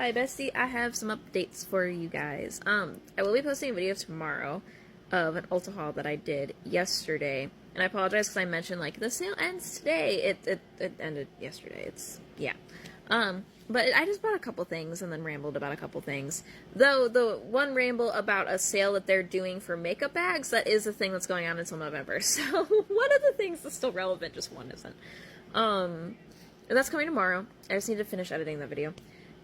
Hi bestie, I have some updates for you guys. I will be posting a video tomorrow of an Ulta haul that I did yesterday. And I apologize because I mentioned, like, the sale ends today. It ended yesterday. But I just bought a couple things and then rambled about a couple things. Though, the one ramble about a sale that they're doing for makeup bags, that is a thing that's going on until November. So, one of the things is still relevant, just one isn't. That's coming tomorrow. I just need to finish editing the video.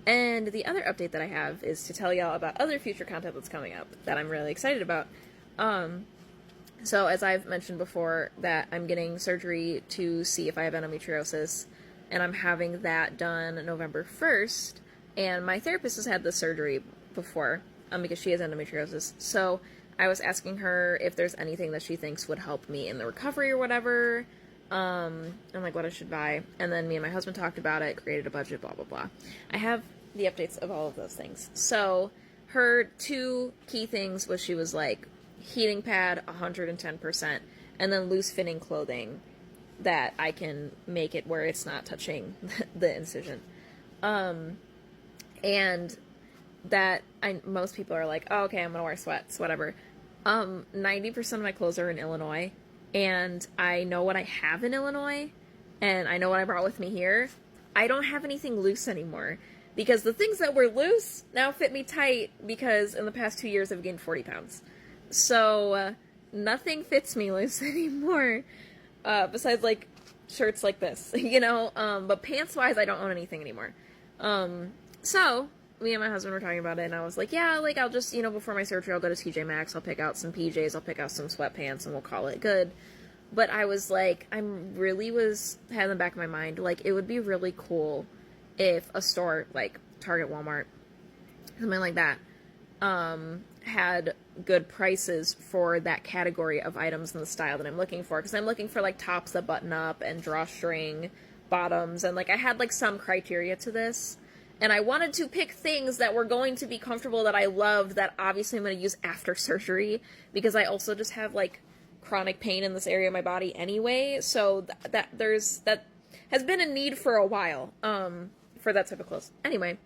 And the other update that I have is to tell y'all about other future content that's coming up that I'm really excited about. So as I've mentioned before, that I'm getting surgery to see if I have endometriosis, and I'm having that done November 1st, and my therapist has had this surgery before, because she has endometriosis. So I was asking her if there's anything that she thinks would help me in the recovery or whatever, and like what I should buy. And then me and my husband talked about it, created a budget, blah, blah, blah. I have the updates of all of those things. So her two key things was, she was like, heating pad 110%, and then loose fitting clothing that I can make it where it's not touching the incision. And that most people are like, oh, okay, I'm gonna wear sweats, whatever. 90% of my clothes are in Illinois, and I know what I have in Illinois, and I know what I brought with me here. I don't have anything loose anymore, because the things that were loose now fit me tight, because in the past 2 years I've gained 40 pounds. So, nothing fits me loose anymore, besides, like, shirts like this, you know, but pants-wise, I don't own anything anymore. So, me and my husband were talking about it, and I was like, yeah, like, I'll just, you know, before my surgery, I'll go to TJ Maxx, I'll pick out some PJs, I'll pick out some sweatpants, and we'll call it good. But I was like, had in the back of my mind, like, it would be really cool if a store, like Target, Walmart, something like that, had good prices for that category of items and the style that I'm looking for. Because I'm looking for, like, tops that button up and drawstring bottoms, and, like, I had, like, some criteria to this. And I wanted to pick things that were going to be comfortable, that I loved, that obviously I'm going to use after surgery, because I also just have, like, chronic pain in this area of my body anyway, so that has been a need for a while, for that type of clothes. Anyway,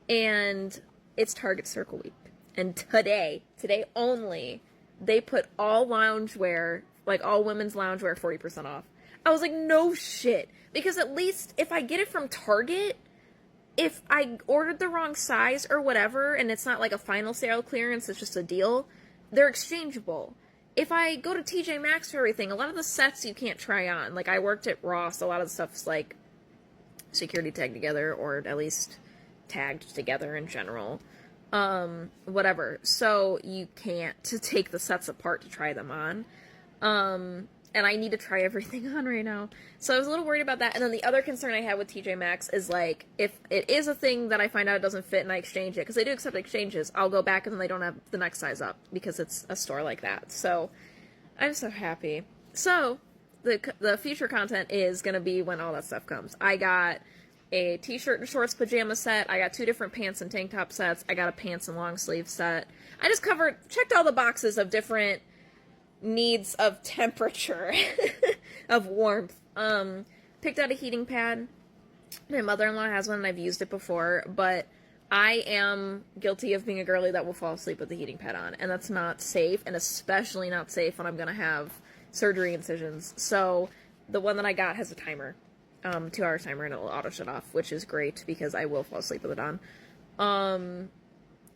and it's Target Circle Week. And today only, they put all loungewear, like all women's loungewear, 40% off. I was like, no shit. Because at least if I get it from Target, if I ordered the wrong size or whatever, and it's not like a final sale clearance, it's just a deal, they're exchangeable. If I go to TJ Maxx for everything, a lot of the sets you can't try on. Like, I worked at Ross, a lot of the stuff's like security tagged together, or at least tagged together in general. Whatever. So you can't take the sets apart to try them on. And I need to try everything on right now. So I was a little worried about that. And then the other concern I had with TJ Maxx is, like, if it is a thing that I find out it doesn't fit and I exchange it, because they do accept exchanges, I'll go back and then they don't have the next size up, because it's a store like that. So I'm so happy. So the future content is going to be when all that stuff comes. I got a t-shirt and shorts pajama set. I got 2 different pants and tank top sets. I got a pants and long sleeve set. I just checked all the boxes of different needs of temperature, of warmth. Picked out a heating pad. My mother-in-law has one and I've used it before, but I am guilty of being a girly that will fall asleep with the heating pad on, and that's not safe, and especially not safe when I'm gonna have surgery incisions. So the one that I got has a timer. 2-hour timer, and it'll auto shut off, which is great because I will fall asleep with it on.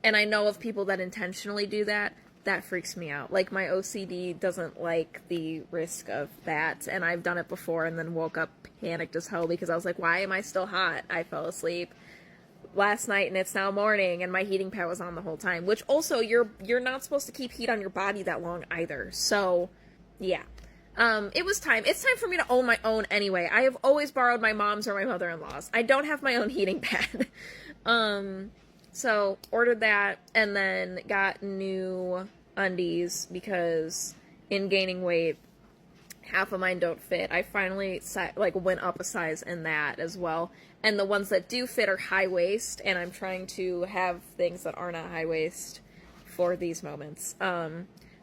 And I know of people that intentionally do that. That freaks me out. Like, my OCD doesn't like the risk of that, and I've done it before and then woke up panicked as hell because I was like, why am I still hot? I fell asleep last night and it's now morning and my heating pad was on the whole time, which also, you're not supposed to keep heat on your body that long either. So, yeah. It was time. It's time for me to own my own anyway. I have always borrowed my mom's or my mother-in-law's. I don't have my own heating pad. So ordered that, and then got new undies, because in gaining weight, half of mine don't fit. I finally, went up a size in that as well. And the ones that do fit are high waist, and I'm trying to have things that are not high waist for these moments.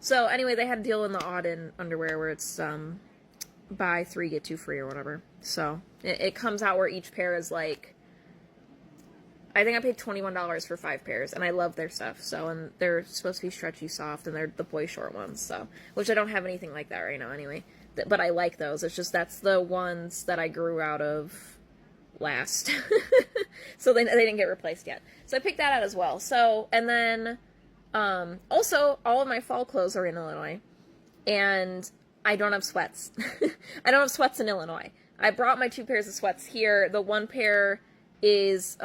So anyway, they had a deal in the Auden underwear where it's buy 3 get 2 free or whatever. So it comes out where each pair is like I think I paid $21 for 5 pairs, and I love their stuff. So, and they're supposed to be stretchy soft, and they're the boy short ones. So, which I don't have anything like that right now, anyway. But I like those. It's just that's the ones that I grew out of last. So they didn't get replaced yet. So I picked that out as well. So, and then also all of my fall clothes are in Illinois, and I don't have sweats. I don't have sweats in Illinois. I brought my 2 pairs of sweats here. The one pair is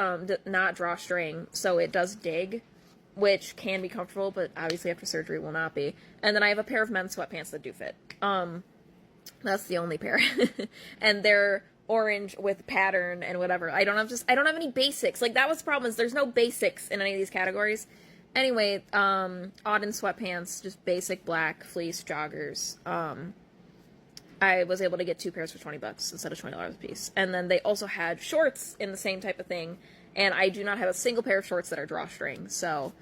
not drawstring, so it does dig, which can be comfortable, but obviously after surgery will not be. And then I have a pair of men's sweatpants that do fit. That's the only pair. And they're orange with pattern and whatever. I don't have any basics. Like, that was the problem, is there's no basics in any of these categories. Anyway, Auden sweatpants, just basic black fleece joggers. I was able to get 2 pairs for $20 instead of $20 a piece. And then they also had shorts in the same type of thing, and I do not have a single pair of shorts that are drawstring, so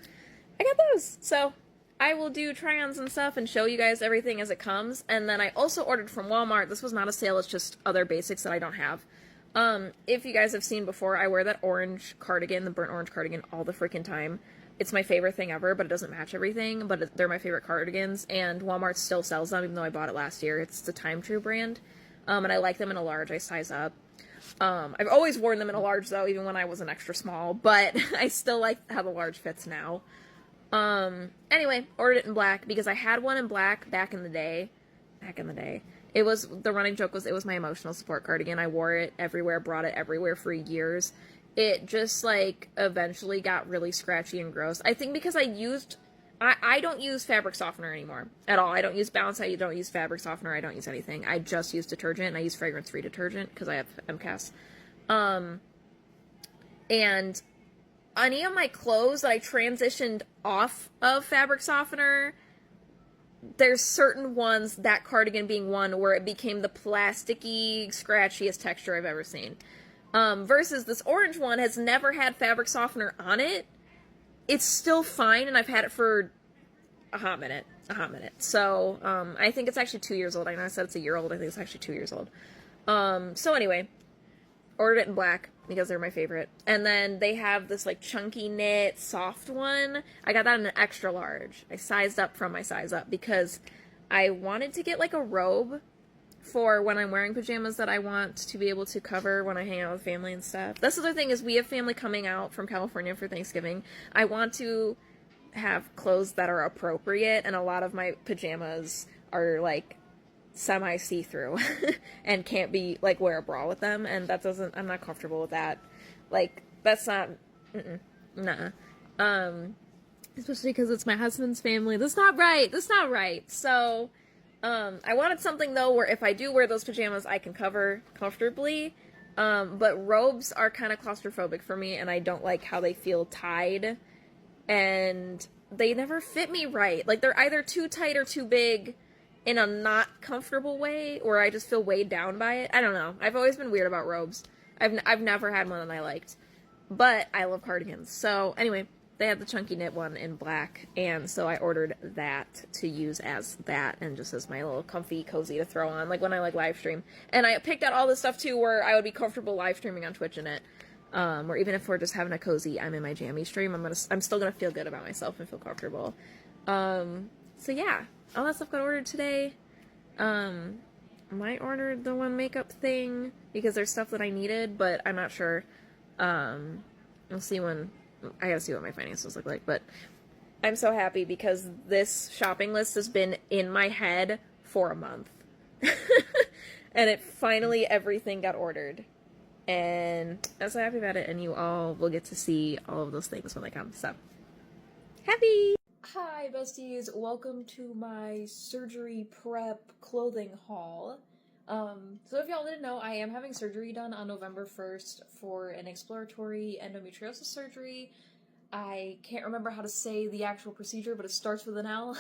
I got those. So I will do try-ons and stuff and show you guys everything as it comes. And then I also ordered from Walmart. This was not a sale, it's just other basics that I don't have. If you guys have seen before, I wear that orange cardigan, the burnt orange cardigan, all the freaking time. It's my favorite thing ever, but it doesn't match everything, but they're my favorite cardigans, and Walmart still sells them, even though I bought it last year. It's the Time True brand, and I like them in a large. I size up. I've always worn them in a large, though, even when I was an extra small, but I still like how the large fits now. Anyway, ordered it in black, because I had one in black back in the day. It was, the running joke was, it was my emotional support cardigan. I wore it everywhere, brought it everywhere for years. It just, like, eventually got really scratchy and gross. I think because I don't use fabric softener anymore at all. I don't use Bounce, I don't use fabric softener, I don't use anything. I just use detergent, and I use fragrance-free detergent because I have MCAS. And any of my clothes that I transitioned off of fabric softener, there's certain ones, that cardigan being one, where it became the plasticky, scratchiest texture I've ever seen. Versus this orange one has never had fabric softener on it. It's still fine, and I've had it for a hot minute. So, I think it's actually 2 years old. I know I said it's a year old. I think it's actually 2 years old. So anyway, ordered it in black because they're my favorite. And then they have this, like, chunky knit, soft one. I got that in an extra large. I sized up from my size up because I wanted to get, like, a robe for when I'm wearing pajamas that I want to be able to cover when I hang out with family and stuff. That's the other thing, is we have family coming out from California for Thanksgiving. I want to have clothes that are appropriate, and a lot of my pajamas are, like, semi-see-through and can't be, like, wear a bra with them, and that doesn't, I'm not comfortable with that. Like, that's not, nah. Especially because it's my husband's family. That's not right. So, I wanted something, though, where if I do wear those pajamas, I can cover comfortably. But robes are kind of claustrophobic for me, and I don't like how they feel tied. And they never fit me right. Like, they're either too tight or too big in a not comfortable way, or I just feel weighed down by it. I don't know. I've always been weird about robes. I've never had one that I liked. But I love cardigans. So, anyway, they had the chunky knit one in black, and so I ordered that to use as that, and just as my little comfy cozy to throw on, like when I, like, live stream. And I picked out all this stuff too where I would be comfortable live streaming on Twitch in it, or even if we're just having a cozy I'm in my jammy stream, I'm still gonna feel good about myself and feel comfortable. So yeah, all that stuff got ordered today. Might order the one makeup thing because there's stuff that I needed, but I'm not sure. We'll see when. I gotta see what my finances look like, but I'm so happy because this shopping list has been in my head for a month. And it finally, everything got ordered. And I'm so happy about it, and you all will get to see all of those things when they come, so. Happy! Hi, besties. Welcome to my surgery prep clothing haul. So if y'all didn't know, I am having surgery done on November 1st for an exploratory endometriosis surgery. I can't remember how to say the actual procedure, but it starts with an L.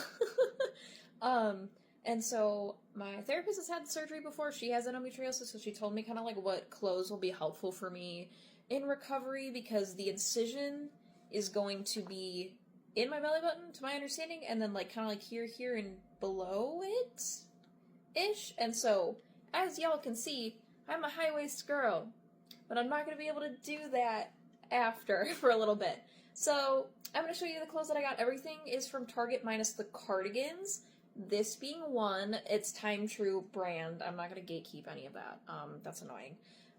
And so my therapist has had surgery before. She has endometriosis, so she told me kind of like what clothes will be helpful for me in recovery, because the incision is going to be in my belly button, to my understanding, and then like kind of like here, and below it-ish. And so, as y'all can see, I'm a high-waist girl, but I'm not going to be able to do that after for a little bit. So I'm going to show you the clothes that I got. Everything is from Target minus the cardigans. This being one, it's Time True brand. I'm not going to gatekeep any of that. That's annoying.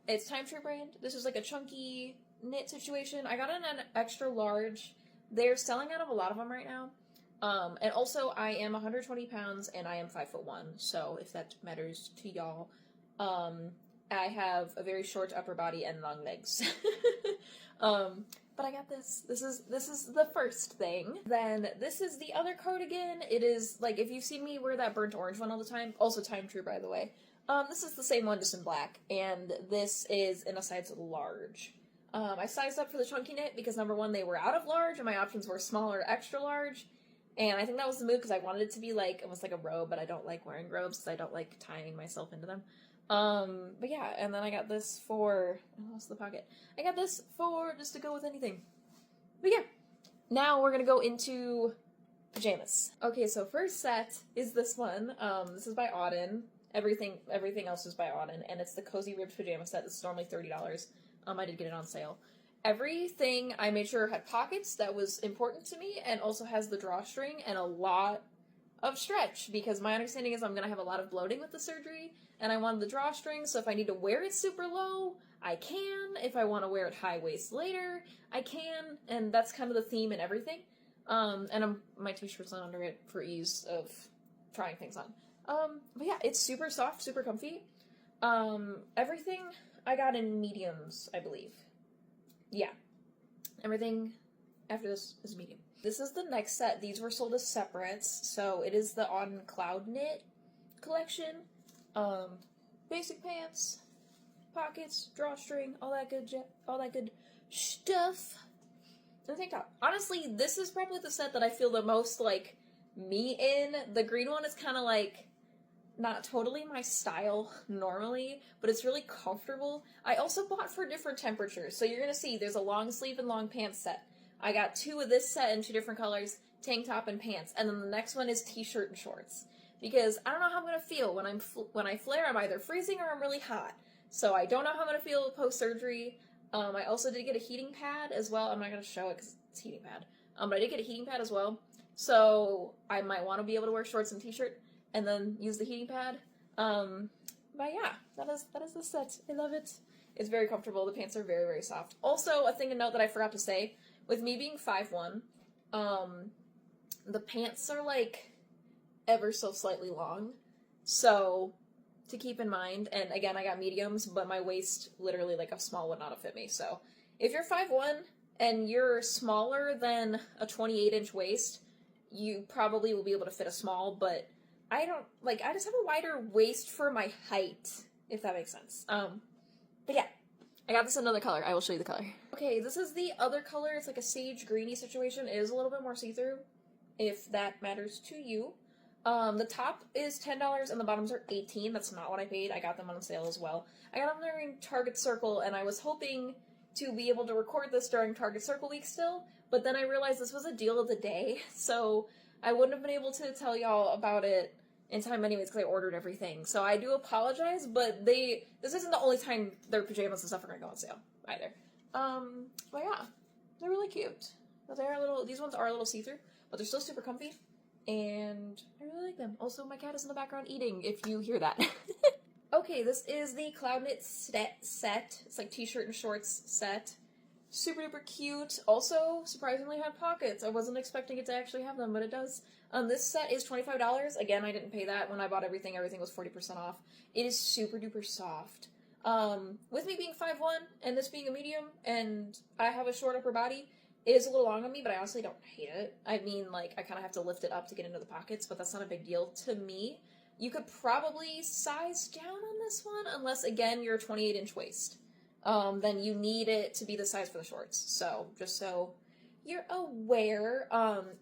It's Time True brand. This is like a chunky knit situation. I got it in an extra large. They're selling out of a lot of them right now. And also I am 120 pounds and I am 5'1", so if that matters to y'all. I have a very short upper body and long legs. But I got this. This is the first thing. Then this is the other cardigan. It is, like, if you've seen me wear that burnt orange one all the time, also Time True, by the way. This is the same one, just in black, and this is in a size large. I sized up for the chunky knit because, number one, they were out of large, and my options were small or extra large, and I think that was the move because I wanted it to be, like, almost like a robe, but I don't like wearing robes because I don't like tying myself into them. But yeah, and then I got this for, I lost the pocket. I got this for just to go with anything. But yeah, now we're gonna go into pajamas. Okay, so first set is this one. This is by Auden. Everything else is by Auden, and it's the Cozy Ribbed Pajama Set. This is normally $30. I did get it on sale. Everything I made sure had pockets. That was important to me, and also has the drawstring and a lot of stretch, because my understanding is I'm going to have a lot of bloating with the surgery, and I wanted the drawstring, so if I need to wear it super low, I can. If I want to wear it high waist later, I can, and that's kind of the theme and everything. And my t-shirt's on under it for ease of trying things on. But yeah, it's super soft, super comfy. Everything I got in mediums, I believe. Yeah. Everything after this is medium. This is the next set. These were sold as separates, so it is the On Cloud Knit collection. Basic pants, pockets, drawstring, all that good stuff. And the tank top. Honestly, this is probably the set that I feel the most like me in. The green one is kind of like not totally my style normally, but it's really comfortable. I also bought for different temperatures, so you're gonna see there's a long sleeve and long pants set. I got two of this set in two different colors, tank top and pants, and then the next one is t-shirt and shorts. Because I don't know how I'm gonna feel when I flare. I'm either freezing or I'm really hot. So I don't know how I'm gonna feel post-surgery. I also did get a heating pad as well. I'm not gonna show it because it's a heating pad. But I did get a heating pad as well. So I might want to be able to wear shorts and t-shirt and then use the heating pad. But yeah, that is the set. I love it. It's very comfortable. The pants are very, very soft. Also, a thing to note that I forgot to say, with me being 5'1", the pants are like ever so slightly long. So to keep in mind, and again, I got mediums, but my waist, literally like a small would not have fit me. So if you're 5'1", and you're smaller than a 28-inch waist, you probably will be able to fit a small, but I just have a wider waist for my height, if that makes sense. But yeah, I got this in another color. I will show you the color. Okay, this is the other color. It's like a sage greeny situation. It is a little bit more see-through, if that matters to you. The top is $10 and the bottoms are $18. That's not what I paid. I got them on sale as well. I got them during Target Circle, and I was hoping to be able to record this during Target Circle week still, but then I realized this was a deal of the day, so I wouldn't have been able to tell y'all about it in time anyways because I ordered everything. So I do apologize, but this isn't the only time their pajamas and stuff are going to go on sale either. But yeah, they're really cute. But these ones are a little see-through, but they're still super comfy, and I really like them. Also, my cat is in the background eating, if you hear that. Okay, this is the Cloud Knit set. It's like t-shirt and shorts set. Super duper cute. Also, surprisingly had pockets. I wasn't expecting it to actually have them, but it does. This set is $25. Again, I didn't pay that when I bought everything. Everything was 40% off. It is super duper soft. With me being 5'1", and this being a medium, and I have a short upper body, it is a little long on me, but I honestly don't hate it. I mean, like, I kind of have to lift it up to get into the pockets, but that's not a big deal to me. You could probably size down on this one, unless, again, you're a 28-inch waist. Then you need it to be the size for the shorts. So, just so you're aware.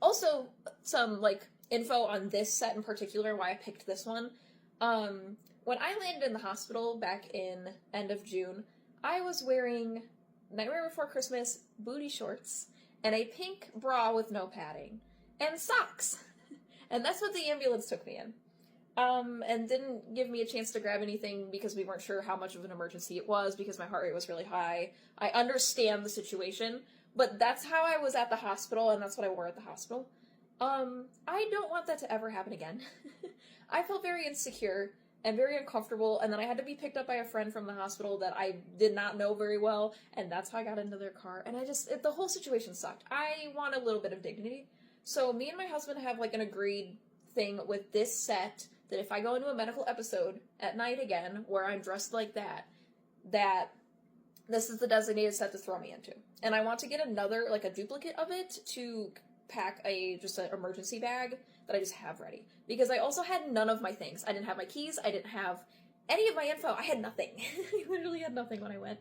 Also, some, like, info on this set in particular, why I picked this one. When I landed in the hospital back in end of June, I was wearing Nightmare Before Christmas booty shorts and a pink bra with no padding and socks. And that's what the ambulance took me in. and didn't give me a chance to grab anything because we weren't sure how much of an emergency it was because my heart rate was really high. I understand the situation, but that's how I was at the hospital, and that's what I wore at the hospital. I don't want that to ever happen again. I felt very insecure and very uncomfortable, and then I had to be picked up by a friend from the hospital that I did not know very well, and that's how I got into their car, and the whole situation sucked. I want a little bit of dignity. So me and my husband have like an agreed thing with this set that if I go into a medical episode at night again where I'm dressed like that this is the designated set to throw me into. And I want to get another, like a duplicate of it to pack just an emergency bag that I just have ready. Because I also had none of my things. I didn't have my keys, I didn't have any of my info, I had nothing. I literally had nothing when I went.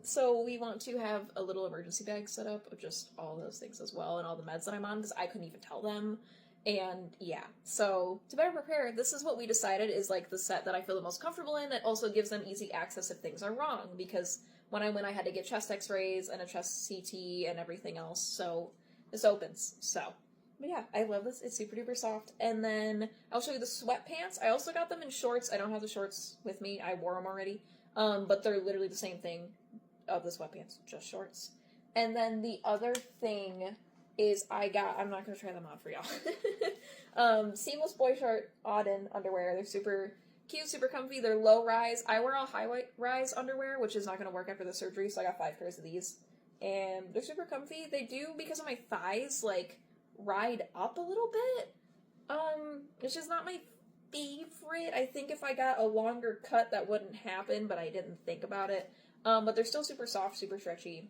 So we want to have a little emergency bag set up of just all those things as well, and all the meds that I'm on, because I couldn't even tell them. And yeah, so to better prepare, this is what we decided is like the set that I feel the most comfortable in, that also gives them easy access if things are wrong, because when I went I had to get chest x-rays and a chest CT and everything else, so this opens, so. But yeah, I love this, it's super duper soft. And then I'll show you the sweatpants. I also got them in shorts. I don't have the shorts with me, I wore them already, but they're literally the same thing of the sweatpants, just shorts. And then the other thing is I'm not going to try them on for y'all. Seamless boy short Auden underwear. They're super cute, super comfy. They're low rise. I wear all high rise underwear, which is not going to work after the surgery, so I got 5 pairs of these. And they're super comfy. They do, because of my thighs, like, ride up a little bit. It's just not my favorite. I think if I got a longer cut, that wouldn't happen, but I didn't think about it. But they're still super soft, super stretchy.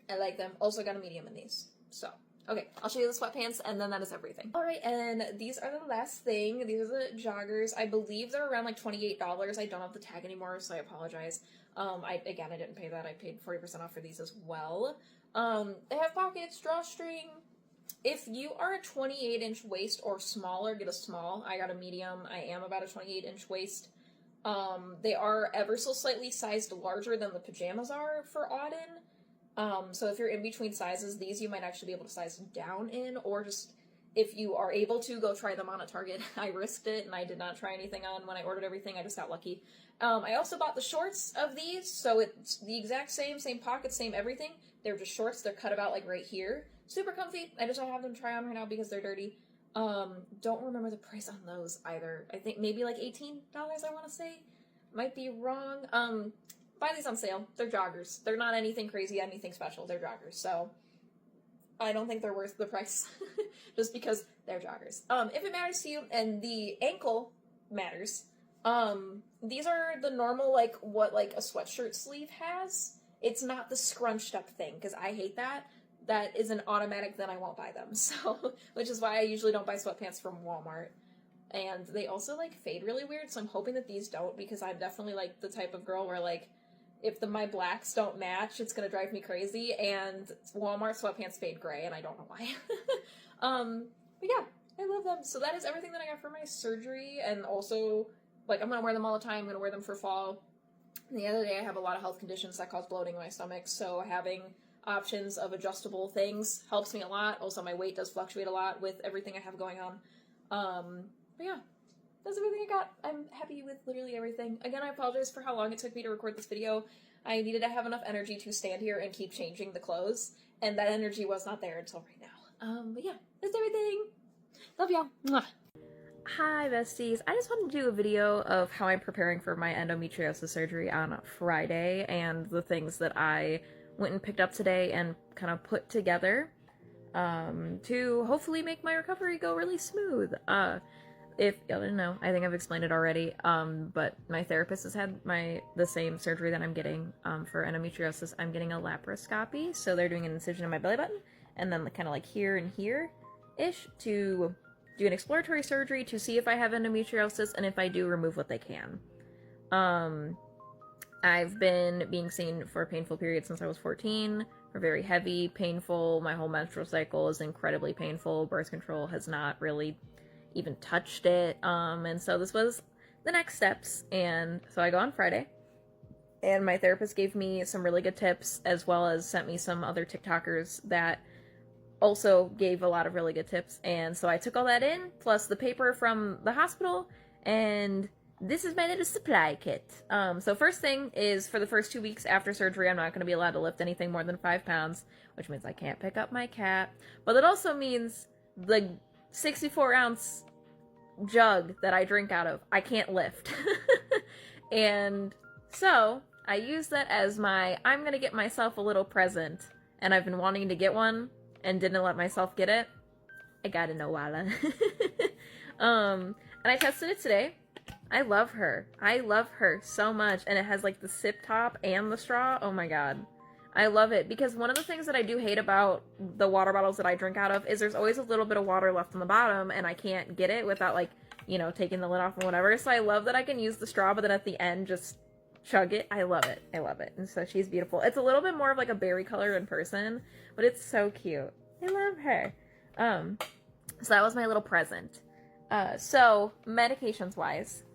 I like them. Also got a medium in these. So, okay, I'll show you the sweatpants, and then that is everything. Alright, and these are the last thing. These are the joggers. I believe they're around like $28. I don't have the tag anymore, so I apologize. I didn't pay that. I paid 40% off for these as well. They have pockets, drawstring. If you are a 28-inch waist or smaller, get a small. I got a medium. I am about a 28-inch waist. They are ever so slightly sized larger than the pajamas are for Auden. So if you're in between sizes, these you might actually be able to size down in, or just, if you are able to, go try them on at Target. I risked it, and I did not try anything on when I ordered everything, I just got lucky. I also bought the shorts of these, so it's the exact same pockets, same everything. They're just shorts, they're cut about like right here. Super comfy, I just don't have them try on right now because they're dirty. Don't remember the price on those either. I think maybe like $18, I want to say. Might be wrong. Buy these on sale. They're joggers. They're not anything crazy, anything special. They're joggers. So I don't think they're worth the price just because they're joggers. If it matters to you and the ankle matters, these are the normal, like what like a sweatshirt sleeve has. It's not the scrunched up thing, because I hate that. That is an automatic, then I won't buy them. So, which is why I usually don't buy sweatpants from Walmart. And they also like fade really weird, so I'm hoping that these don't, because I'm definitely like the type of girl where like, if my blacks don't match, it's gonna drive me crazy, and Walmart sweatpants fade gray, and I don't know why. But yeah, I love them. So that is everything that I got for my surgery, and also, like, I'm gonna wear them all the time. I'm gonna wear them for fall. And the other day, I have a lot of health conditions that cause bloating in my stomach, so having options of adjustable things helps me a lot. Also, my weight does fluctuate a lot with everything I have going on. But yeah. That's everything I got. I'm happy with literally everything. Again, I apologize for how long it took me to record this video. I needed to have enough energy to stand here and keep changing the clothes, and that energy was not there until right now. But yeah, that's everything. Love y'all. Mwah. Hi, besties. I just wanted to do a video of how I'm preparing for my endometriosis surgery on Friday, and the things that I went and picked up today and kind of put together to hopefully make my recovery go really smooth. If y'all didn't know, I think I've explained it already, but my therapist has had the same surgery that I'm getting for endometriosis. I'm getting a laparoscopy, so they're doing an incision in my belly button, and then kind of like here and here-ish to do an exploratory surgery to see if I have endometriosis, and if I do, remove what they can. I've been being seen for painful periods since I was 14, for very heavy, painful. My whole menstrual cycle is incredibly painful. Birth control has not really even touched it, and so this was the next steps. And so I go on Friday, and my therapist gave me some really good tips, as well as sent me some other TikTokers that also gave a lot of really good tips. And so I took all that in, plus the paper from the hospital, and this is my little supply kit. So first thing is, for the first 2 weeks after surgery, I'm not going to be allowed to lift anything more than 5 pounds, which means I can't pick up my cat. But it also means the 64-ounce jug that I drink out of, I can't lift. And so I use that as my, I'm going to get myself a little present. And I've been wanting to get one and didn't let myself get it. I got a Noala. And I tested it today. I love her. I love her so much. And it has like the sip top and the straw. Oh my god. I love it, because one of the things that I do hate about the water bottles that I drink out of is there's always a little bit of water left on the bottom, and I can't get it without, like, you know, taking the lid off and whatever. So I love that I can use the straw, but then at the end just chug it. I love it. I love it. And so she's beautiful. It's a little bit more of like a berry color in person, but it's so cute. I love her. So that was my little present. So medications wise,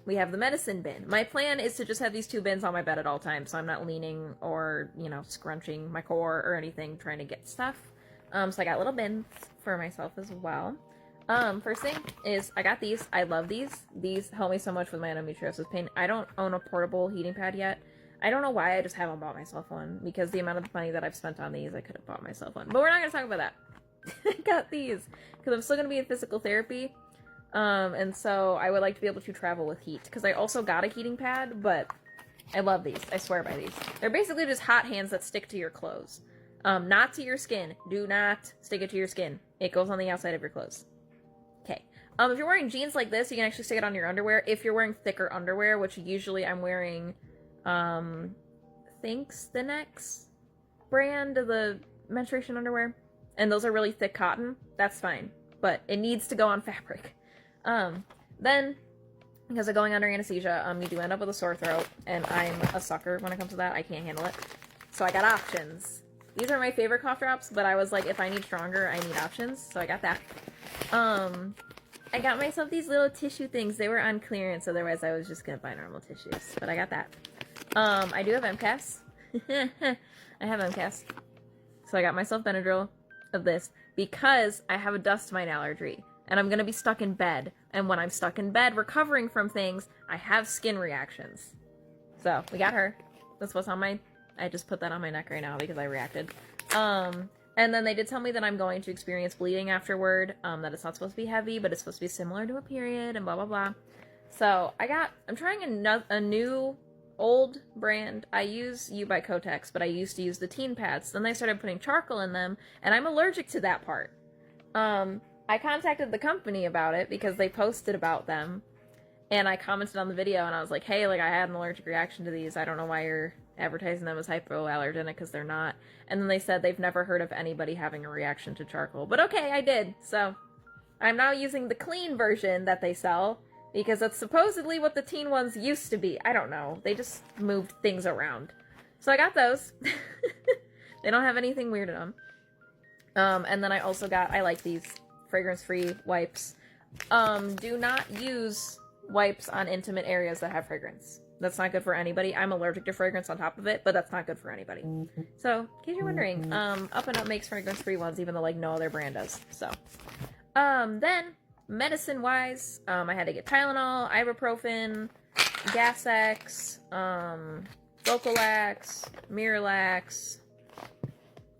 we have the medicine bin. My plan is to just have these 2 bins on my bed at all times, so I'm not leaning or, you know, scrunching my core or anything trying to get stuff. So I got little bins for myself as well. First thing is, I got these. I love these. These help me so much with my endometriosis pain. I don't own a portable heating pad yet. I don't know why I just haven't bought myself one, because the amount of money that I've spent on these, I could have bought myself one. But we're not going to talk about that. I got these because I'm still going to be in physical therapy. And so I would like to be able to travel with heat, because I also got a heating pad, but I love these. I swear by these. They're basically just hot hands that stick to your clothes. Not to your skin. Do not stick it to your skin. It goes on the outside of your clothes. Okay. If you're wearing jeans like this, you can actually stick it on your underwear. If you're wearing thicker underwear, which usually I'm wearing, Thinks the Next brand of the menstruation underwear, and those are really thick cotton, that's fine. But it needs to go on fabric. Then, because of going under anesthesia, you do end up with a sore throat, and I'm a sucker when it comes to that. I can't handle it. So I got options. These are my favorite cough drops, but I was like, if I need stronger, I need options, so I got that. I got myself these little tissue things. They were on clearance, otherwise I was just gonna buy normal tissues, but I got that. I do have MCAS. I have MCAS. So I got myself Benadryl of this, because I have a dust mite allergy. And I'm going to be stuck in bed. And when I'm stuck in bed recovering from things, I have skin reactions. So, we got her. That's what's on my... I just put that on my neck right now because I reacted. And then they did tell me that I'm going to experience bleeding afterward. That it's not supposed to be heavy, but it's supposed to be similar to a period and blah, blah, blah. So, I'm trying a new old brand. I use U by Kotex, but I used to use the teen pads. Then they started putting charcoal in them, and I'm allergic to that part. I contacted the company about it because they posted about them, and I commented on the video, and I was like, hey, like, I had an allergic reaction to these. I don't know why you're advertising them as hypoallergenic, because they're not. And then they said they've never heard of anybody having a reaction to charcoal. But okay, I did. So I'm now using the clean version that they sell, because that's supposedly what the teen ones used to be. I don't know. They just moved things around. So I got those. They don't have anything weird in them. And then I also got, I like these fragrance-free wipes. Do not use wipes on intimate areas that have fragrance. That's not good for anybody. I'm allergic to fragrance on top of it, but that's not good for anybody. So, in case you're wondering, Up and Up makes fragrance-free ones, even though, like, no other brand does. So, then, medicine-wise, I had to get Tylenol, ibuprofen, Gas-X, Vocalax, Miralax,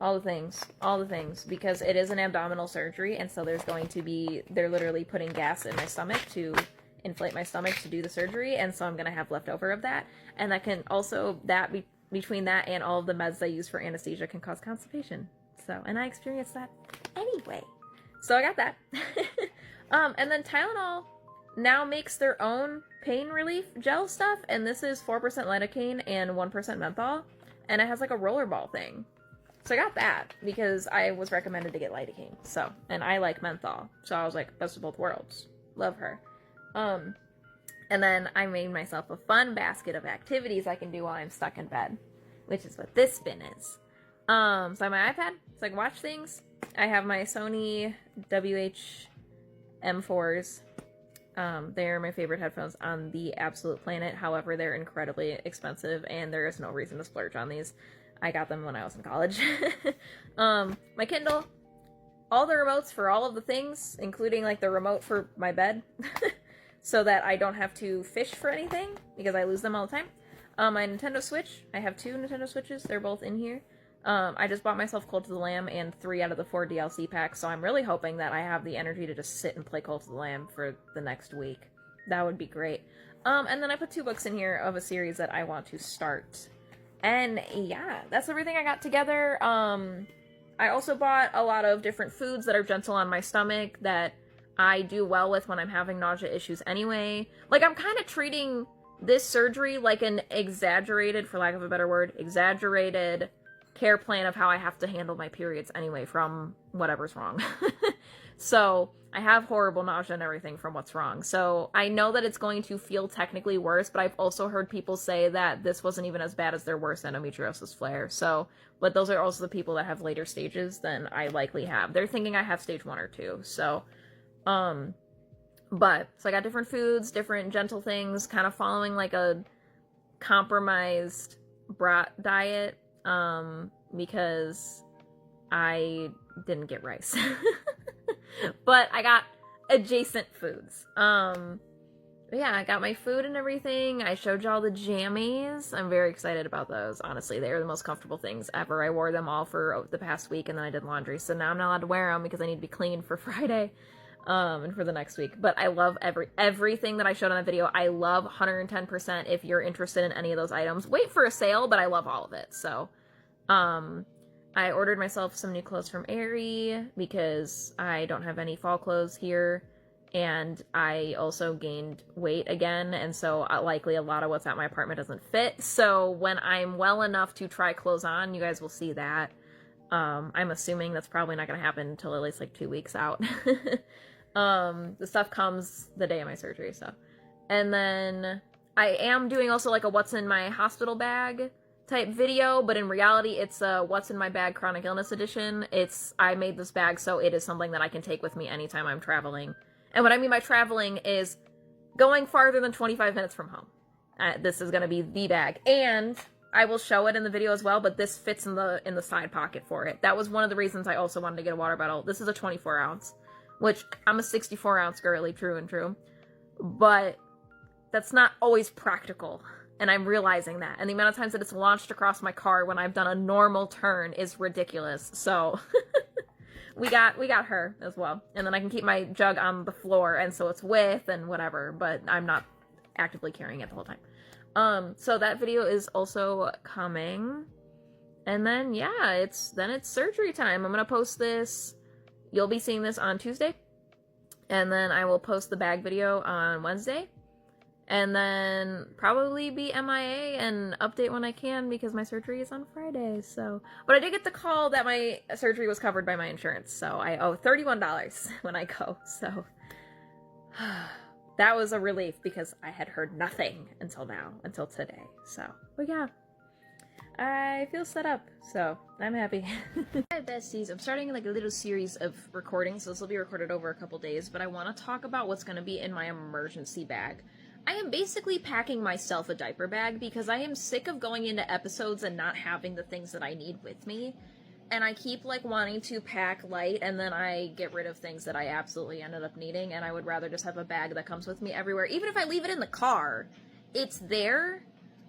all the things, because it is an abdominal surgery, and so there's going to be, they're literally putting gas in my stomach to inflate my stomach to do the surgery, and so I'm going to have leftover of that, and that can also, between that and all of the meds I use for anesthesia can cause constipation, so, and I experienced that anyway, so I got that. And then Tylenol now makes their own pain relief gel stuff, and this is 4% lidocaine and 1% menthol, and it has like a rollerball thing. So I got that because I was recommended to get lidocaine. So, and I like menthol. So I was like, best of both worlds. Love her. And then I made myself a fun basket of activities I can do while I'm stuck in bed, which is what this bin is. So I have my iPad, so I can watch things. I have my Sony WH-M4s. They're my favorite headphones on the absolute planet. However, they're incredibly expensive, and there is no reason to splurge on these. I got them when I was in college. My Kindle, all the remotes for all of the things, including like the remote for my bed, so that I don't have to fish for anything, because I lose them all the time. My Nintendo Switch, I have 2 Nintendo Switches, they're both in here. I just bought myself Cult of the Lamb and 3 out of the 4 DLC packs, so I'm really hoping that I have the energy to just sit and play Cult of the Lamb for the next week. That would be great. And then I put 2 books in here of a series that I want to start. And yeah, that's everything I got together. I also bought a lot of different foods that are gentle on my stomach that I do well with when I'm having nausea issues anyway. Like, I'm kind of treating this surgery like an exaggerated, for lack of a better word, exaggerated care plan of how I have to handle my periods anyway from whatever's wrong. So I have horrible nausea and everything from what's wrong. So I know that it's going to feel technically worse, but I've also heard people say that this wasn't even as bad as their worst endometriosis flare. So, but those are also the people that have later stages than I likely have. They're thinking I have stage 1 or 2. So, so I got different foods, different gentle things, kind of following like a compromised brat diet, because I didn't get rice. But I got adjacent foods. Yeah, I got my food and everything. I showed y'all the jammies. I'm very excited about those. Honestly, they are the most comfortable things ever. I wore them all for the past week, and then I did laundry. So now I'm not allowed to wear them because I need to be clean for Friday, and for the next week. But I love everything that I showed on the video. I love 110%. If you're interested in any of those items, wait for a sale, but I love all of it. So, I ordered myself some new clothes from Aerie because I don't have any fall clothes here, and I also gained weight again, and so likely a lot of what's at my apartment doesn't fit. So when I'm well enough to try clothes on, you guys will see that. I'm assuming that's probably not going to happen until at least like 2 weeks out. The stuff comes the day of my surgery, so. And then I am doing also like a what's in my hospital bag type video, but in reality it's a what's in my bag chronic illness edition. I made this bag so it is something that I can take with me anytime I'm traveling. And what I mean by traveling is going farther than 25 minutes from home. This is going to be the bag, and I will show it in the video as well, but this fits in the side pocket for it. That was one of the reasons I also wanted to get a water bottle. This is a 24 ounce, which I'm a 64 ounce girly, true and true, but that's not always practical. And I'm realizing that. And the amount of times that it's launched across my car when I've done a normal turn is ridiculous. So we got her as well. And then I can keep my jug on the floor, and so it's with and whatever, but I'm not actively carrying it the whole time. So that video is also coming. And then yeah, it's surgery time. I'm gonna post this. You'll be seeing this on Tuesday. And then I will post the bag video on Wednesday. And then probably be MIA and update when I can because my surgery is on Friday, so. But I did get the call that my surgery was covered by my insurance, so I owe $31 when I go, so. That was a relief because I had heard nothing until today, so. But yeah, I feel set up, so I'm happy. Hi besties, I'm starting like a little series of recordings, so this will be recorded over a couple days, but I want to talk about what's going to be in my emergency bag. I am basically packing myself a diaper bag because I am sick of going into episodes and not having the things that I need with me. And I keep like wanting to pack light, and then I get rid of things that I absolutely ended up needing, and I would rather just have a bag that comes with me everywhere. Even if I leave it in the car, it's there,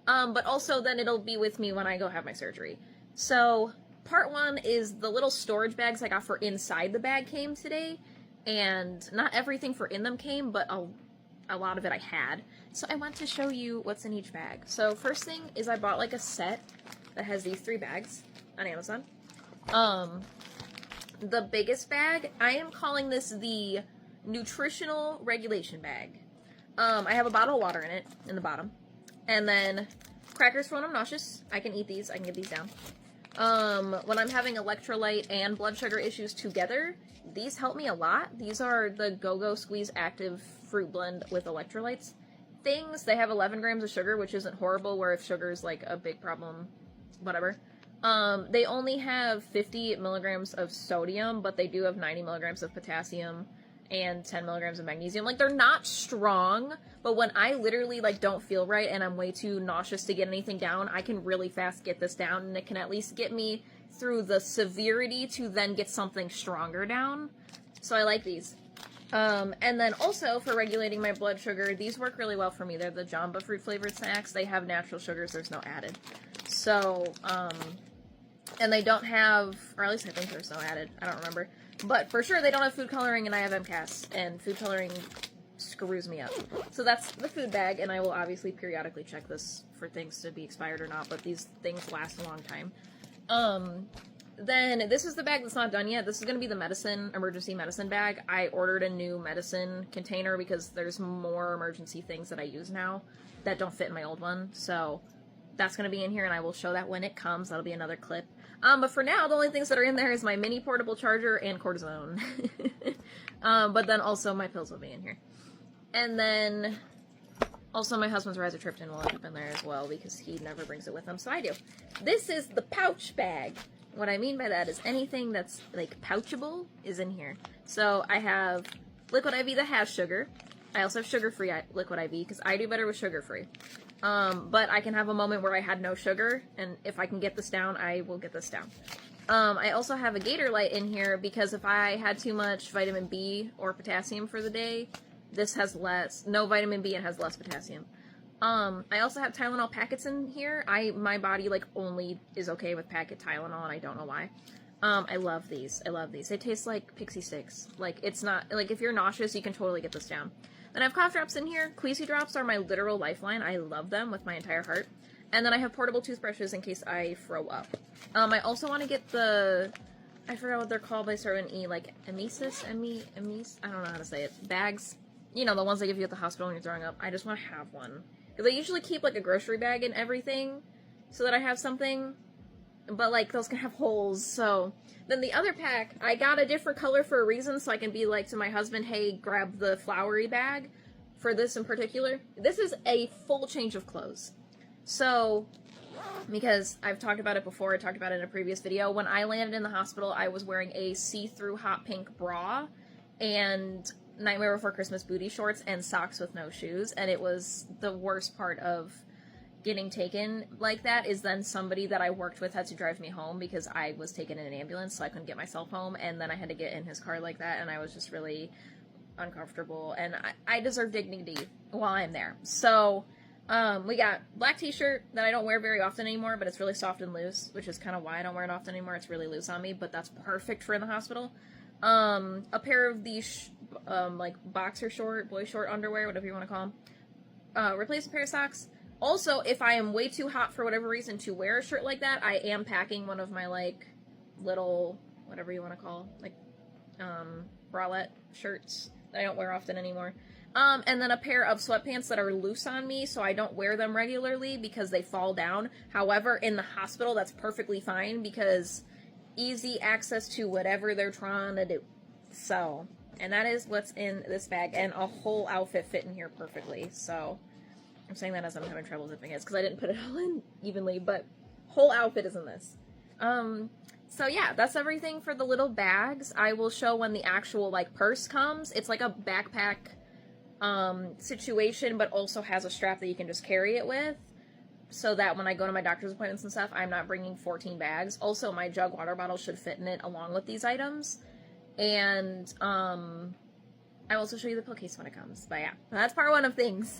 but also then it'll be with me when I go have my surgery. So part 1 is the little storage bags I got for inside the bag came today, and not everything for in them came, but a lot of it I had. So I want to show you what's in each bag. So first thing is I bought like a set that has these 3 bags on Amazon. The biggest bag, I am calling this the nutritional regulation bag. I have a bottle of water in it, in the bottom. And then crackers for when I'm nauseous. I can eat these, I can get these down. When I'm having electrolyte and blood sugar issues together, these help me a lot. These are the Go-Go Squeeze Active Fruit Blend with electrolytes things. They have 11 grams of sugar, which isn't horrible, where if sugar is like a big problem, whatever. They only have 50 milligrams of sodium, but they do have 90 milligrams of potassium and 10 milligrams of magnesium. Like, they're not strong, but when I literally like don't feel right and I'm way too nauseous to get anything down, I can really fast get this down, and it can at least get me through the severity to then get something stronger down. So I like these. And then also for regulating my blood sugar, these work really well for me. They're the Jamba Fruit flavored snacks. They have natural sugars. There's no added. So, and they don't have, or at least I think there's no added. I don't remember. But for sure they don't have food coloring, and I have MCAS, and food coloring screws me up. So that's the food bag, and I will obviously periodically check this for things to be expired or not, but these things last a long time. Then this is the bag that's not done yet. This is going to be the medicine, emergency medicine bag. I ordered a new medicine container because there's more emergency things that I use now that don't fit in my old one. So that's going to be in here, and I will show that when it comes. That'll be another clip. But for now, the only things that are in there is my mini portable charger and cortisone. But then also my pills will be in here. And then also my husband's rizatriptan will end up in there as well because he never brings it with him, so I do. This is the pouch bag. What I mean by that is anything that's like pouchable is in here. So I have liquid IV that has sugar. I also have sugar-free liquid IV because I do better with sugar-free. But I can have a moment where I had no sugar, and if I can get this down, I will get this down. I also have a Gatorlyte in here because if I had too much vitamin B or potassium for the day, this has no vitamin B and has less potassium. I also have Tylenol packets in here. My body, like, only is okay with packet Tylenol, and I don't know why. I love these. I love these. They taste like pixie sticks. Like, it's not, like, if you're nauseous, you can totally get this down. Then I have cough drops in here. Queasy drops are my literal lifeline. I love them with my entire heart. And then I have portable toothbrushes in case I throw up. I also want to get I forgot what they're called, but they start with an E, like, emesis, I don't know how to say it. Bags. You know, the ones they give you at the hospital when you're throwing up. I just want to have one. Because I usually keep, like, a grocery bag and everything so that I have something. But, like, those can have holes, so. Then the other pack, I got a different color for a reason, so I can be like to my husband, hey, grab the flowery bag for this in particular. This is a full change of clothes. So, because I've talked about it before, I talked about it in a previous video. When I landed in the hospital, I was wearing a see-through hot pink bra and Nightmare Before Christmas booty shorts and socks with no shoes, and it was the worst part of getting taken like that is then somebody that I worked with had to drive me home because I was taken in an ambulance, so I couldn't get myself home, and then I had to get in his car like that, and I was just really uncomfortable, and I deserve dignity while I'm there. So, we got black t-shirt that I don't wear very often anymore, but it's really soft and loose, which is kind of why I don't wear it often anymore. It's really loose on me, but that's perfect for in the hospital. A pair of these, like, boxer short, boy short underwear, whatever you want to call them. Replace a pair of socks. Also, if I am way too hot for whatever reason to wear a shirt like that, I am packing one of my, like, little, whatever you want to call, like, bralette shirts that I don't wear often anymore. And then a pair of sweatpants that are loose on me, so I don't wear them regularly because they fall down. However, in the hospital, that's perfectly fine because easy access to whatever they're trying to do. So, and that is what's in this bag, and a whole outfit fit in here perfectly, so. I'm saying that as I'm having trouble zipping it, because I didn't put it all in evenly, but whole outfit is in this. So yeah, that's everything for the little bags. I will show when the actual, like, purse comes. It's like a backpack, situation, but also has a strap that you can just carry it with, so that when I go to my doctor's appointments and stuff, I'm not bringing 14 bags. Also, my jug water bottle should fit in it along with these items. And, I'll also show you the pill case when it comes. But yeah, that's part one of things.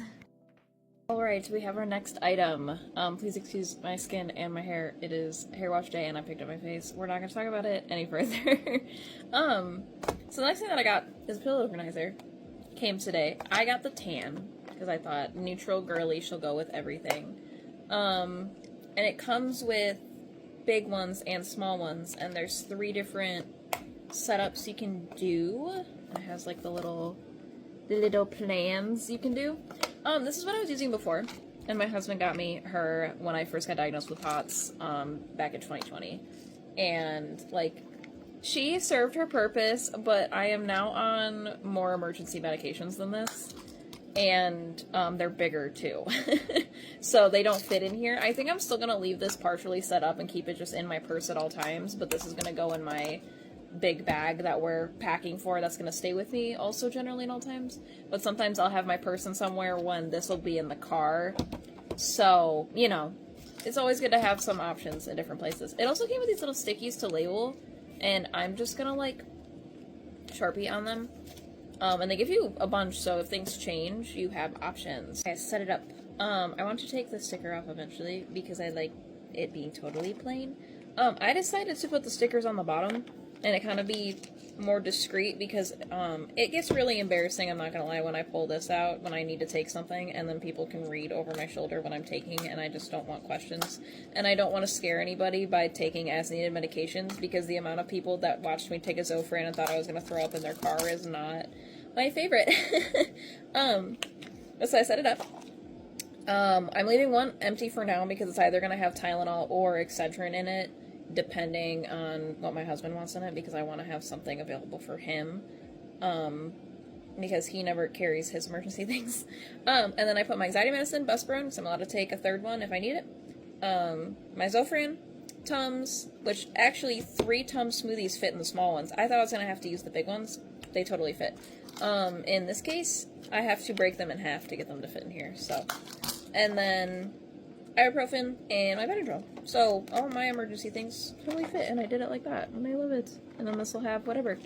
Alright, we have our next item. Please excuse my skin and my hair. It is hair wash day and I picked up my face. We're not going to talk about it any further. So the next thing that I got is a pillow organizer. Came today. I got the tan because I thought neutral girly shall go with everything. And it comes with big ones and small ones, and there's 3 different setups you can do. It has like the little plans you can do. This is what I was using before, and my husband got me her when I first got diagnosed with POTS, back in 2020, and, like, she served her purpose, but I am now on more emergency medications than this, and, they're bigger, too, so they don't fit in here. I think I'm still gonna leave this partially set up and keep it just in my purse at all times, but this is gonna go in my big bag that we're packing for that's going to stay with me also generally in all times. But sometimes I'll have my person somewhere when this will be in the car. So, you know, it's always good to have some options in different places. It also came with these little stickies to label, and I'm just gonna like Sharpie on them. And they give you a bunch, so if things change, you have options. Okay, set it up. I want to take the sticker off eventually because I like it being totally plain. I decided to put the stickers on the bottom and it kind of be more discreet because it gets really embarrassing, I'm not gonna lie, when I pull this out when I need to take something and then people can read over my shoulder when I'm taking, and I just don't want questions. And I don't want to scare anybody by taking as-needed medications because the amount of people that watched me take a Zofran and thought I was gonna throw up in their car is not my favorite. So I set it up. I'm leaving one empty for now because it's either gonna have Tylenol or Excedrin in it, depending on what my husband wants in it, because I want to have something available for him, because he never carries his emergency things. And then I put my anxiety medicine, Buspirone, because I'm allowed to take a third one if I need it. My Zofran, Tums, which actually 3 Tums smoothies fit in the small ones. I thought I was going to have to use the big ones. They totally fit. In this case, I have to break them in half to get them to fit in here, so. And then ibuprofen and my Benadryl. So all my emergency things totally fit, and I did it like that, and I love it. And then this will have whatever.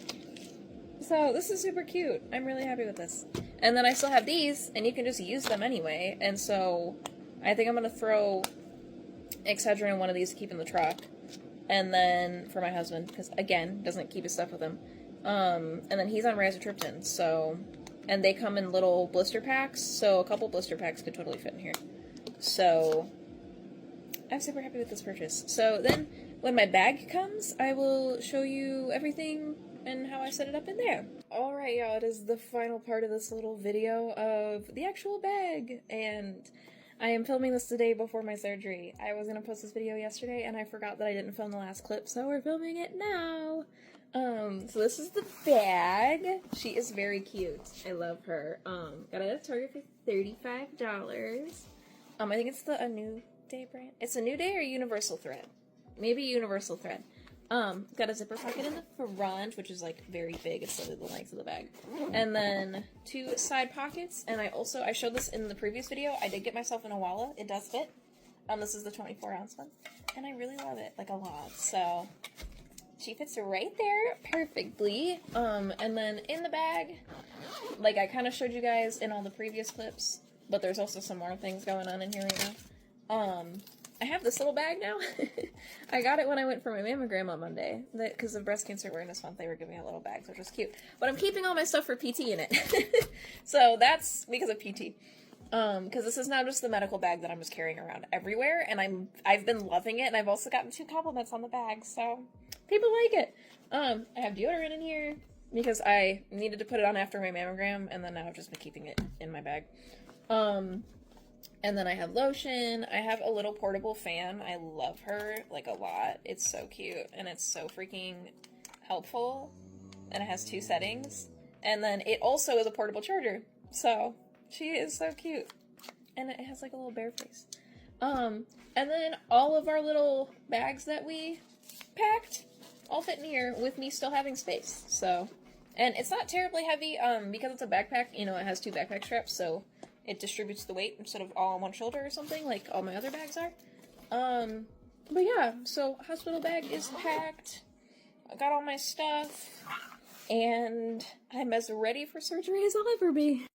So this is super cute. I'm really happy with this. And then I still have these, and you can just use them anyway. And so I think I'm gonna throw Excedrin in one of these to keep in the truck. And then for my husband, because again, doesn't keep his stuff with him. And then he's on rizatriptan, so, and they come in little blister packs, so a couple blister packs could totally fit in here. So I'm super happy with this purchase. So then when my bag comes, I will show you everything and how I set it up in there. Alright, y'all, it is the final part of this little video of the actual bag, and I am filming this today before my surgery. I was gonna post this video yesterday and I forgot that I didn't film the last clip, so we're filming it now. So this is the bag. She is very cute. I love her. Got it at Target for $35. I think it's the A New Day brand. It's A New Day or Universal Thread? Maybe Universal Thread. Got a zipper pocket in the front, which is like very big. It's literally the length of the bag. And then 2 side pockets. And I showed this in the previous video. I did get myself an Awala. It does fit. This is the 24-ounce one. And I really love it, like a lot. So she fits right there perfectly. And then in the bag, like I kind of showed you guys in all the previous clips, but there's also some more things going on in here right now. I have this little bag now. I got it when I went for my mammogram on Monday. Because of Breast Cancer Awareness Month, they were giving out little bags, which was cute. But I'm keeping all my stuff for PT in it. So that's because of PT. Because this is now just the medical bag that I'm just carrying around everywhere, and I've been loving it, and I've also gotten 2 compliments on the bag, so people like it. I have deodorant in here because I needed to put it on after my mammogram, and then now I've just been keeping it in my bag. And then I have lotion. I have a little portable fan. I love her, like, a lot. It's so cute, and it's so freaking helpful, and it has 2 settings. And then it also is a portable charger, so she is so cute. And it has, like, a little bear face. And then all of our little bags that we packed all fit in here with me still having space, so. And it's not terribly heavy, because it's a backpack, you know, it has 2 backpack straps, so it distributes the weight instead of all on one shoulder or something, like all my other bags are. But yeah, so hospital bag is packed. I got all my stuff, and I'm as ready for surgery as I'll ever be.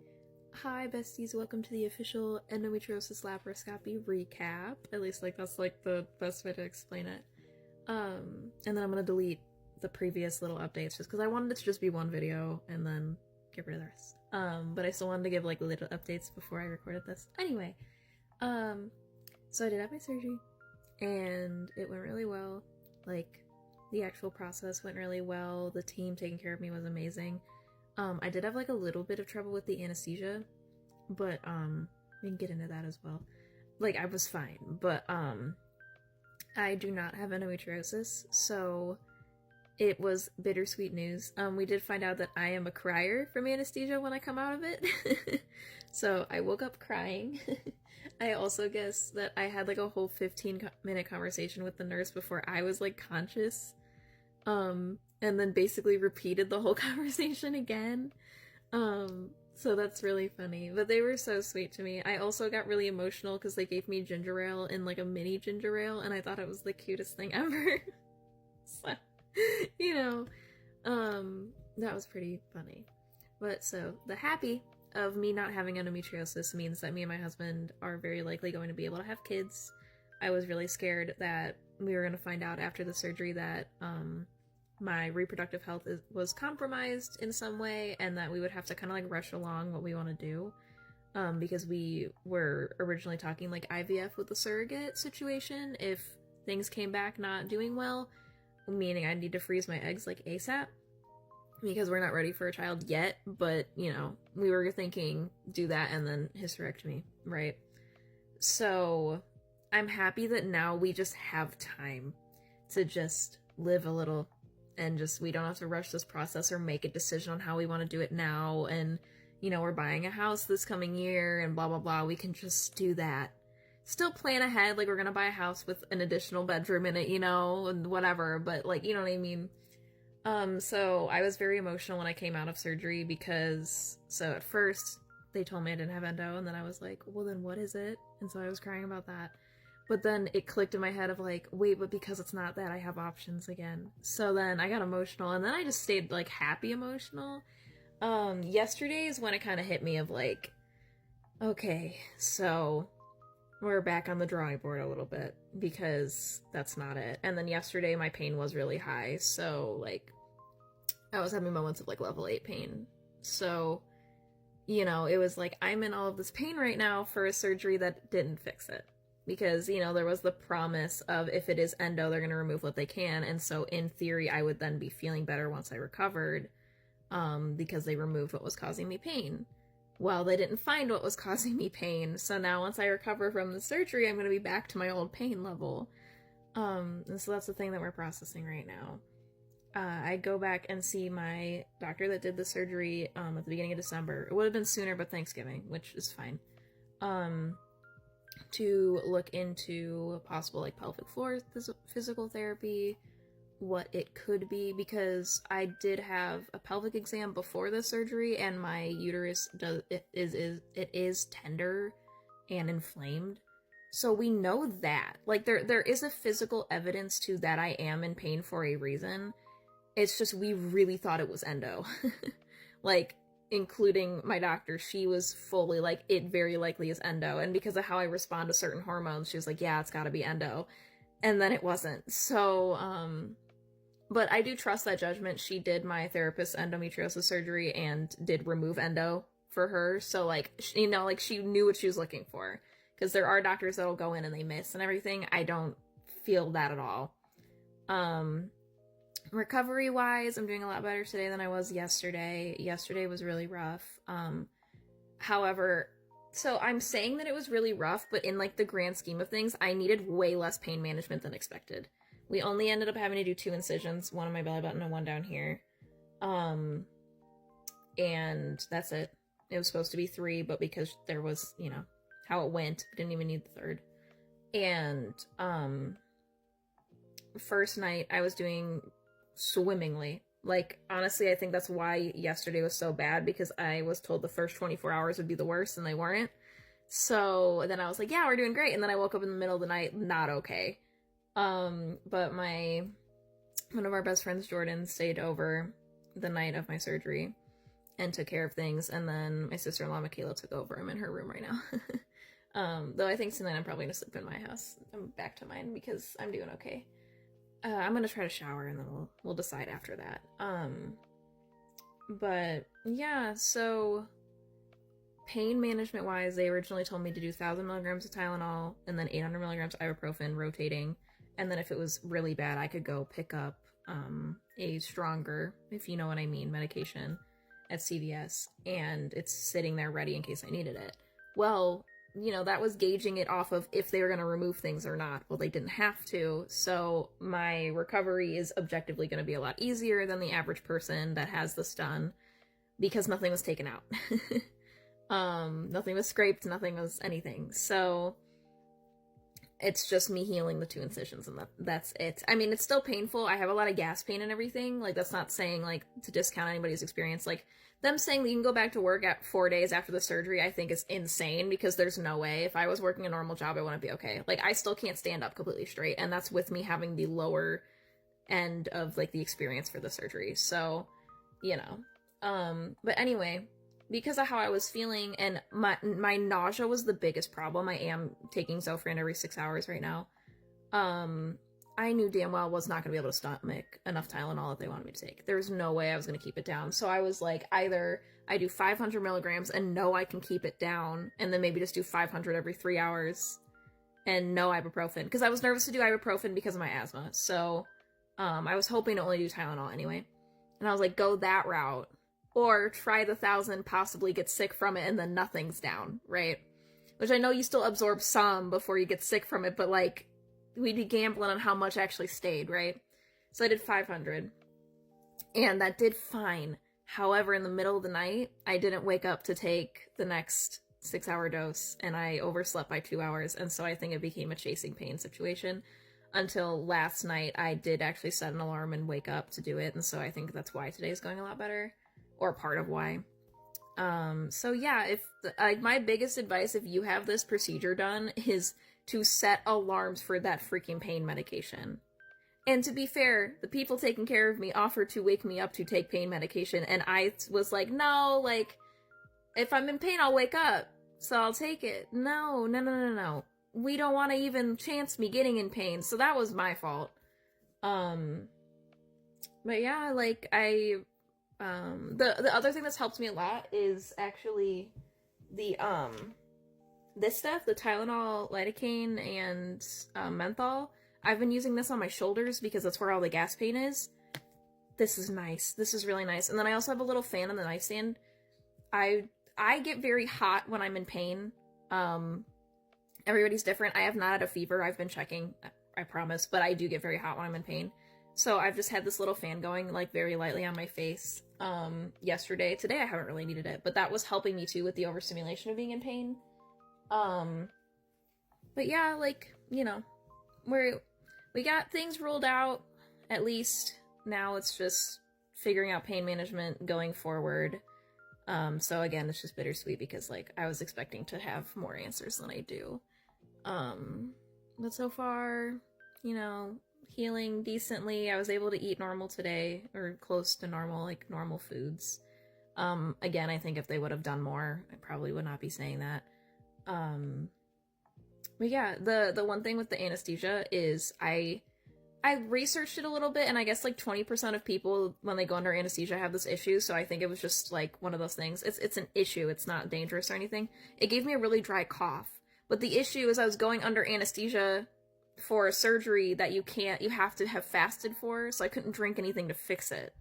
Hi besties, welcome to the official endometriosis laparoscopy recap. At least, like, that's like the best way to explain it. And then I'm gonna delete the previous little updates just because I wanted it to just be one video and then get rid of the rest. But I still wanted to give like little updates before I recorded this. Anyway, so I did have my surgery and it went really well. Like, the actual process went really well. The team taking care of me was amazing. I did have like a little bit of trouble with the anesthesia, but we can get into that as well. Like, I was fine, but I do not have endometriosis, so it was bittersweet news. We did find out that I am a crier from anesthesia when I come out of it. So I woke up crying. I also guess that I had like a whole 15-minute conversation with the nurse before I was like conscious. And then basically repeated the whole conversation again. So that's really funny. But they were so sweet to me. I also got really emotional because they gave me ginger ale in like a mini ginger ale, and I thought it was the cutest thing ever. So, you know, that was pretty funny. But so the happy of me not having endometriosis means that me and my husband are very likely going to be able to have kids. I was really scared that we were going to find out after the surgery that my reproductive health was compromised in some way, and that we would have to kind of like rush along what we want to do, because we were originally talking like IVF with the surrogate situation if things came back not doing well, meaning I need to freeze my eggs like ASAP because we're not ready for a child yet. But you know, we were thinking do that and then hysterectomy, right? So I'm happy that now we just have time to just live a little, and just we don't have to rush this process or make a decision on how we want to do it now. And you know, we're buying a house this coming year and blah blah blah. We can just do that. Still plan ahead, like we're gonna buy a house with an additional bedroom in it, you know, and whatever, but like, you know what I mean? So I was very emotional when I came out of surgery because, so at first they told me I didn't have endo, and then I was like, well then what is it? And so I was crying about that. But then it clicked in my head of like, wait, but because it's not that, I have options again. So then I got emotional, and then I just stayed like happy emotional. Yesterday is when it kind of hit me of like, okay, so we're back on the drawing board a little bit because that's not it. And then yesterday my pain was really high, so like I was having moments of like level 8 pain. So, you know, it was like, I'm in all of this pain right now for a surgery that didn't fix it. Because, you know, there was the promise of if it is endo, they're going to remove what they can. And so in theory, I would then be feeling better once I recovered, because they removed what was causing me pain. Well, they didn't find what was causing me pain. So now once I recover from the surgery, I'm going to be back to my old pain level. And so that's the thing that we're processing right now. I go back and see my doctor that did the surgery at the beginning of December. It would have been sooner, but Thanksgiving, which is fine. To look into possible like pelvic floor physical therapy, what it could be, because I did have a pelvic exam before the surgery, and my uterus is tender and inflamed. So we know that like there is a physical evidence to that I am in pain for a reason. It's just we really thought it was endo. Like, including my doctor, she was fully like, it very likely is endo. And because of how I respond to certain hormones, she was like, yeah, it's gotta be endo. And then it wasn't. So, but I do trust that judgment. She did my therapist's endometriosis surgery and did remove endo for her. So like, you know, like she knew what she was looking for. Because there are doctors that'll go in and they miss and everything. I don't feel that at all. Recovery wise, I'm doing a lot better today than I was yesterday. Yesterday was really rough. However, so I'm saying that it was really rough, but in like the grand scheme of things, I needed way less pain management than expected. We only ended up having to do 2 incisions, one on my belly button and one down here. And that's it. It was supposed to be 3, but because there was, you know, how it went, I didn't even need the 3rd. And first night I was doing swimmingly. Like, honestly, I think that's why yesterday was so bad, because I was told the first 24 hours would be the worst and they weren't. So then I was like, yeah, we're doing great. And then I woke up in the middle of the night, not okay. But one of our best friends, Jordan, stayed over the night of my surgery and took care of things. And then my sister-in-law, Michaela, took over. I'm in her room right now. Though I think tonight I'm probably gonna sleep in my house. I'm back to mine because I'm doing okay. I'm gonna try to shower and then we'll decide after that. But yeah, so pain management wise, they originally told me to do 1,000 milligrams of Tylenol and then 800 milligrams ibuprofen rotating. And then if it was really bad, I could go pick up a stronger, if you know what I mean, medication at CVS, and it's sitting there ready in case I needed it. Well, you know, that was gauging it off of if they were going to remove things or not. Well, they didn't have to, so my recovery is objectively going to be a lot easier than the average person that has this done, because nothing was taken out. Nothing was scraped, nothing was anything. So It's just me healing the 2 incisions, and that's it. I mean, it's still painful. I have a lot of gas pain and everything. Like, that's not saying, like, to discount anybody's experience. Like, them saying that you can go back to work at 4 days after the surgery, I think is insane, because there's no way. If I was working a normal job, I wouldn't be okay. Like, I still can't stand up completely straight, and that's with me having the lower end of, like, the experience for the surgery. So, you know. But anyway, because of how I was feeling, and my nausea was the biggest problem. I am taking Zofran every 6 hours right now. I knew damn well I was not going to be able to stomach enough Tylenol that they wanted me to take. There was no way I was going to keep it down. So I was like, either I do 500 milligrams and know I can keep it down, and then maybe just do 500 every 3 hours, and no ibuprofen. Because I was nervous to do ibuprofen because of my asthma. So I was hoping to only do Tylenol anyway. And I was like, go that route. Or try the 1,000, possibly get sick from it, and then nothing's down, right? Which I know you still absorb some before you get sick from it, but, like, we'd be gambling on how much actually stayed, right? So I did 500. And that did fine. However, in the middle of the night, I didn't wake up to take the next 6-hour dose, and I overslept by 2 hours, and so I think it became a chasing pain situation. Until last night, I did actually set an alarm and wake up to do it, and so I think that's why today's going a lot better. Or part of why. So yeah, my biggest advice if you have this procedure done is to set alarms for that freaking pain medication. And to be fair, the people taking care of me offered to wake me up to take pain medication, and I was like, no, like, if I'm in pain, I'll wake up, so I'll take it. No. We don't want to even chance me getting in pain, so that was my fault. But yeah, like, the other thing that's helped me a lot is actually the this stuff, the Tylenol, lidocaine, and menthol. I've been using this on my shoulders because that's where all the gas pain is. This is nice. This is really nice. And then I also have a little fan on the nightstand. I get very hot when I'm in pain. Everybody's different. I have not had a fever. I've been checking, I promise, but I do get very hot when I'm in pain. So I've just had this little fan going, like, very lightly on my face yesterday. Today I haven't really needed it, but that was helping me too with the overstimulation of being in pain. But yeah, like, you know, we got things ruled out, at least. Now it's just figuring out pain management going forward. So again, it's just bittersweet because, like, I was expecting to have more answers than I do. But so far, you know, healing decently. I was able to eat normal today, or close to normal, like normal foods. Again, I think if they would have done more, I probably would not be saying that. But yeah, the one thing with the anesthesia is I researched it a little bit, and I guess like 20% of people when they go under anesthesia have this issue, so I think it was just like one of those things. It's an issue, it's not dangerous or anything. It gave me a really dry cough. But the issue is I was going under anesthesia for a surgery that you have to have fasted for, so I couldn't drink anything to fix it.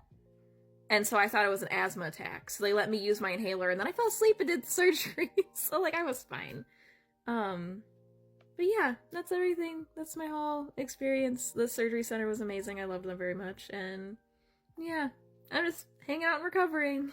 And so I thought it was an asthma attack. So they let me use my inhaler, and then I fell asleep and did the surgery. So, like, I was fine. But yeah, that's everything. That's my whole experience. The surgery center was amazing. I loved them very much. And yeah, I'm just hanging out and recovering.